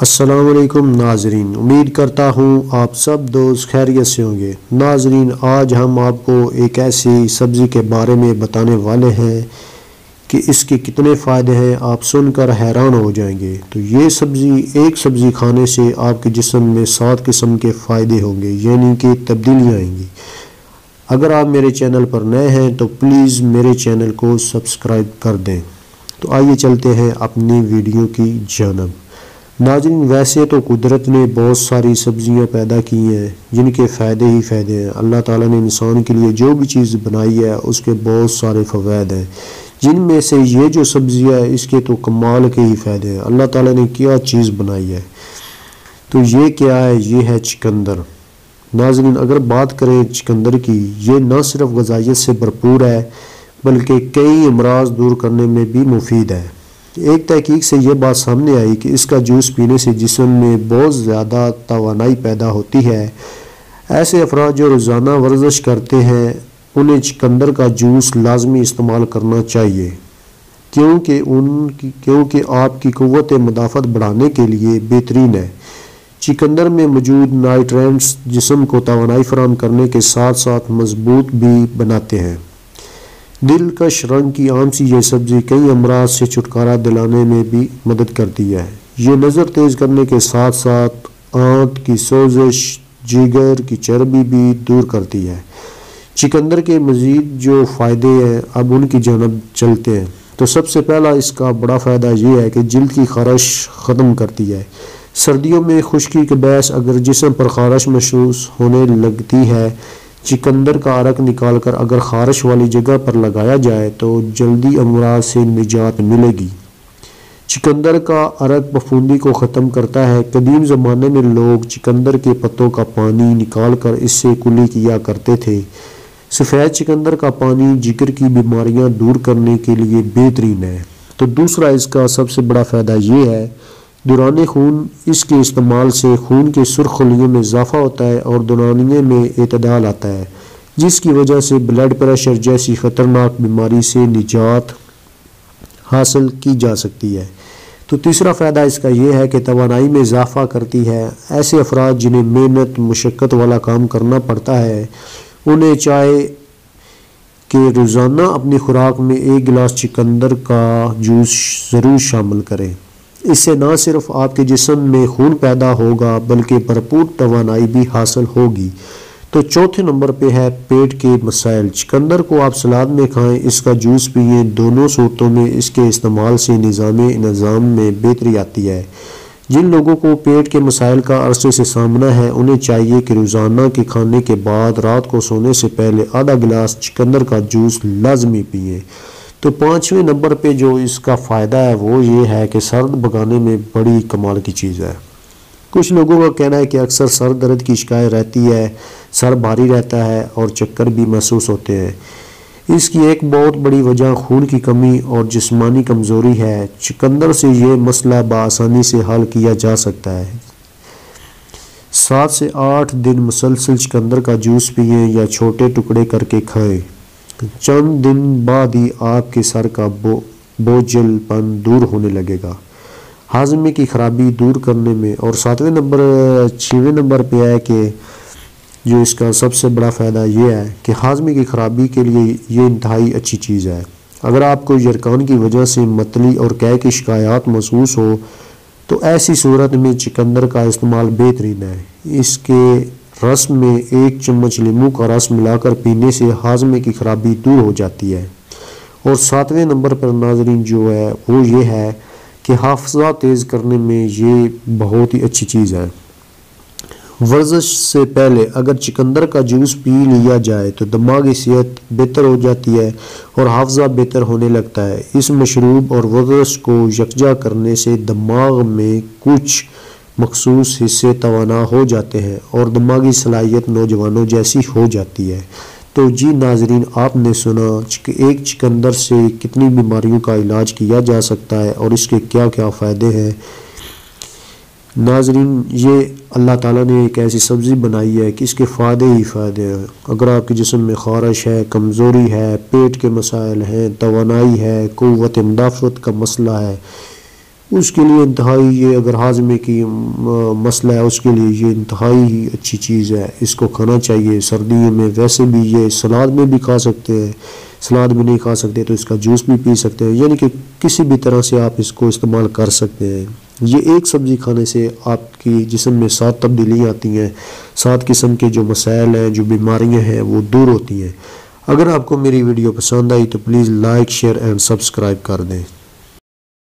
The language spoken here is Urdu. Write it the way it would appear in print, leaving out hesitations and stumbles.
السلام علیکم ناظرین، امید کرتا ہوں آپ سب دوست خیریت سے ہوں گے۔ ناظرین، آج ہم آپ کو ایک ایسی سبزی کے بارے میں بتانے والے ہیں کہ اس کے کتنے فائدے ہیں، آپ سن کر حیران ہو جائیں گے۔ تو یہ ایک سبزی کھانے سے آپ کے جسم میں 7 قسم کے فائدے ہوں گے، یعنی کہ تبدیلیاں آئیں گی۔ اگر آپ میرے چینل پر نئے ہیں تو پلیز میرے چینل کو سبسکرائب کر دیں۔ تو آئیے چلتے ہیں اپنی ویڈیو کی جانب۔ ناظرین، ویسے تو قدرت نے بہت ساری سبزیاں پیدا کی ہیں جن کے فائدے ہی فائدے ہیں۔ اللہ تعالیٰ نے انسان کے لیے جو بھی چیز بنائی ہے اس کے بہت سارے فوائد ہیں، جن میں سے یہ جو سبزیاں ہے اس کے تو کمال کے ہی فائدے ہیں۔ اللہ تعالیٰ نے کیا چیز بنائی ہے، تو یہ کیا ہے؟ یہ ہے چقندر۔ ناظرین، اگر بات کریں چقندر کی، یہ نہ صرف غذائیت سے بھرپور ہے بلکہ کئی امراض دور کرنے میں بھی مفید ہے۔ ایک تحقیق سے یہ بات سامنے آئی کہ اس کا جوس پینے سے جسم میں بہت زیادہ توانائی پیدا ہوتی ہے۔ ایسے افراد جو روزانہ ورزش کرتے ہیں انہیں چقندر کا جوس لازمی استعمال کرنا چاہیے، کیونکہ آپ کی قوت مدافعت بڑھانے کے لیے بہترین ہے۔ چقندر میں موجود نائٹرینٹس جسم کو توانائی فراہم کرنے کے ساتھ ساتھ مضبوط بھی بناتے ہیں۔ دلکش رنگ کی عام سی یہ سبزی کئی امراض سے چھٹکارا دلانے میں بھی مدد کرتی ہے۔ یہ نظر تیز کرنے کے ساتھ ساتھ آنت کی سوزش، جگر کی چربی بھی دور کرتی ہے۔ چقندر کے مزید جو فائدے ہیں اب ان کی جانب چلتے ہیں۔ تو سب سے پہلا اس کا بڑا فائدہ یہ ہے کہ جلد کی خارش ختم کرتی ہے۔ سردیوں میں خشکی کے باعث اگر جسم پر خارش محسوس ہونے لگتی ہے، چقندر کا عرق نکال کر اگر خارش والی جگہ پر لگایا جائے تو جلدی امراض سے نجات ملے گی۔ چقندر کا عرق پھپھوندی کو ختم کرتا ہے۔ قدیم زمانے میں لوگ چقندر کے پتوں کا پانی نکال کر اس سے کلی کیا کرتے تھے۔ سفید چقندر کا پانی جگر کی بیماریاں دور کرنے کے لیے بہترین ہے۔ تو دوسرا اس کا سب سے بڑا فائدہ یہ ہے، دوران خون اس کے استعمال سے خون کے سرخ خلیوں میں اضافہ ہوتا ہے اور دورانیے میں اعتدال آتا ہے، جس کی وجہ سے بلڈ پریشر جیسی خطرناک بیماری سے نجات حاصل کی جا سکتی ہے۔ تو تیسرا فائدہ اس کا یہ ہے کہ توانائی میں اضافہ کرتی ہے۔ ایسے افراد جنہیں محنت مشقت والا کام کرنا پڑتا ہے انہیں چاہے کہ روزانہ اپنی خوراک میں 1 گلاس چقندر کا جوس ضرور شامل کریں۔ اس سے نہ صرف آپ کے جسم میں خون پیدا ہوگا بلکہ بھرپور توانائی بھی حاصل ہوگی۔ تو چوتھے نمبر پہ ہے پیٹ کے مسائل۔ چقندر کو آپ سلاد میں کھائیں، اس کا جوس پئیں، دونوں صورتوں میں اس کے استعمال سے نظام میں بہتری آتی ہے۔ جن لوگوں کو پیٹ کے مسائل کا عرصے سے سامنا ہے انہیں چاہیے کہ روزانہ کے کھانے کے بعد رات کو سونے سے پہلے آدھا گلاس چقندر کا جوس لازمی پئیں۔ تو 5ویں نمبر پہ جو اس کا فائدہ ہے وہ یہ ہے کہ سر بھگانے میں بڑی کمال کی چیز ہے۔ کچھ لوگوں کا کہنا ہے کہ اکثر سر درد کی شکایت رہتی ہے، سر بھاری رہتا ہے اور چکر بھی محسوس ہوتے ہیں۔ اس کی ایک بہت بڑی وجہ خون کی کمی اور جسمانی کمزوری ہے۔ چقندر سے یہ مسئلہ بآسانی سے حل کیا جا سکتا ہے۔ 7 سے 8 دن مسلسل چقندر کا جوس پئیں یا چھوٹے ٹکڑے کر کے کھائیں۔ چند دن بعد ہی آپ کے سر کا بوجھل پن دور ہونے لگے گا، ہاضمے کی خرابی دور کرنے میں۔ اور 6ویں نمبر پہ ہے کہ جو اس کا سب سے بڑا فائدہ یہ ہے کہ ہاضمے کی خرابی کے لیے یہ انتہائی اچھی چیز ہے۔ اگر آپ کو یرقان کی وجہ سے متلی اور قے کی شکایات محسوس ہو تو ایسی صورت میں چقندر کا استعمال بہترین ہے۔ اس کے رس میں 1 چمچ لیموں کا رس ملا کر پینے سے ہاضمے کی خرابی دور ہو جاتی ہے۔ اور 7ویں نمبر پر ناظرین جو ہے وہ یہ ہے کہ حافظہ تیز کرنے میں یہ بہت ہی اچھی چیز ہے۔ ورزش سے پہلے اگر چقندر کا جوس پی لیا جائے تو دماغی صحت بہتر ہو جاتی ہے اور حافظہ بہتر ہونے لگتا ہے۔ اس مشروب اور ورزش کو یکجا کرنے سے دماغ میں کچھ مخصوص حصے توانا ہو جاتے ہیں اور دماغی صلاحیت نوجوانوں جیسی ہو جاتی ہے۔ تو جی ناظرین، آپ نے سنا ایک چقندر سے کتنی بیماریوں کا علاج کیا جا سکتا ہے اور اس کے کیا کیا فائدے ہیں۔ ناظرین، یہ اللہ تعالیٰ نے ایک ایسی سبزی بنائی ہے کہ اس کے فائدے ہی فائدے ہیں۔ اگر آپ کے جسم میں خارش ہے، کمزوری ہے، پیٹ کے مسائل ہیں، توانائی ہے، قوت مدافعت کا مسئلہ ہے، اس کے لیے انتہائی یہ اگر ہاضمے کی مسئلہ ہے اس کے لیے یہ انتہائی ہی اچھی چیز ہے، اس کو کھانا چاہیے سردیوں میں۔ ویسے بھی یہ سلاد میں بھی کھا سکتے ہیں، سلاد میں نہیں کھا سکتے تو اس کا جوس بھی پی سکتے ہیں، یعنی کہ کسی بھی طرح سے آپ اس کو استعمال کر سکتے ہیں۔ یہ ایک سبزی کھانے سے آپ کی جسم میں 7 تبدیلیاں آتی ہیں، 7 قسم کے جو مسائل ہیں، جو بیماریاں ہیں وہ دور ہوتی ہیں۔ اگر آپ کو میری ویڈیو پسند آئی تو please like, share and subscribe کر دیں۔